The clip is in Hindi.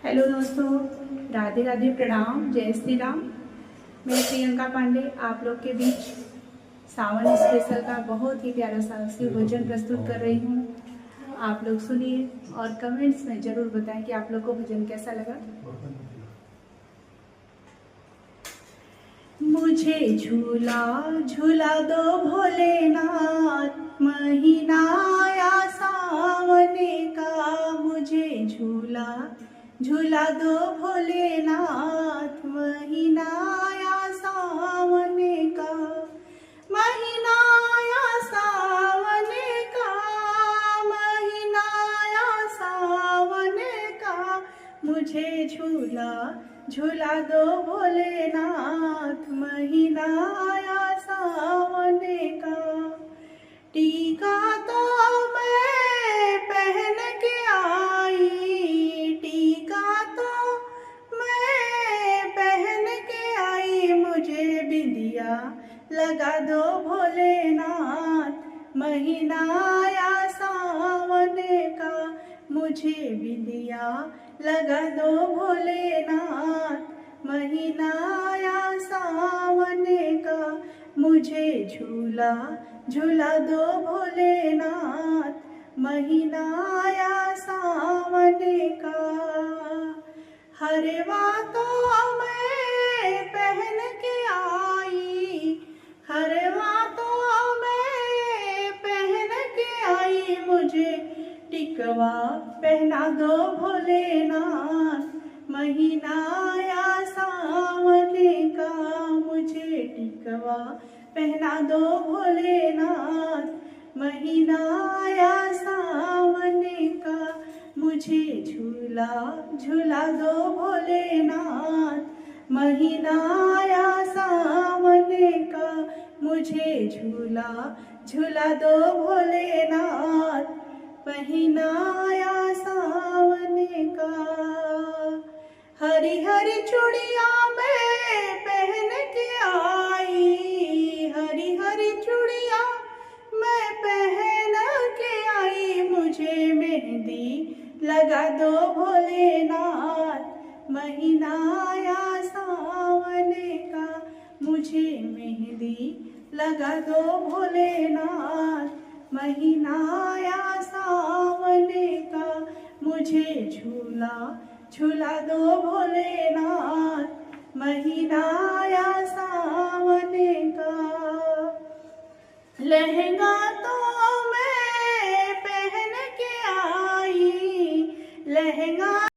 हेलो दोस्तों, राधे राधे, प्रणाम, जय श्री राम। मैं प्रियंका पांडे आप लोग के बीच सावन स्पेशल का बहुत ही प्यारा सा शिव भजन प्रस्तुत कर रही हूँ। आप लोग सुनिए और कमेंट्स में ज़रूर बताएं कि आप लोग को भजन कैसा लगा। मुझे झूला झूला दो भोलेनाथ, महीना आया सावने का। मुझे झूला झूला दो भोलेनाथ, महीना आया सावने का। महीना आया सावने का, महीना आया सावने का। मुझे झूला झूला दो भोलेनाथ, महीना आया सावने का। टीका तो मैं पहन के आई, टीका तो मैं पहन के आई। मुझे बिंदिया लगा दो भोलेनाथ, महीना आया सावने का। मुझे बिंदिया लगा दो भोलेनाथ, महीना आया सावने का। मुझे झूला झूला दो भोलेनाथ, महीना आया सावने का। हरवा तो मैं पहन के आई, हरवा तो मैं पहन के आई। मुझे टिकवा पहना दो भोलेनाथ, महीना आया सावने का। मुझे टिकवा पहना दो भोलेनाथ, महीना आया सावने का। मुझे झूला झूला दो भोलेनाथ, महीना आया सावने का। मुझे झूला झूला दो भोलेनाथ, महीना आया सावने का। हरी हरी चूड़िया मैं पहन के आई, हरी हरी चूड़िया मैं पहन के आई। मुझे मेहंदी लगा दो भोलेनाथ, महीना आया सावने का। मुझे मेहंदी लगा दो भोलेनाथ, महीना आया सावने का। मुझे झूला झूला दो भोलेनाथ, महीना आया सावने का। लहंगा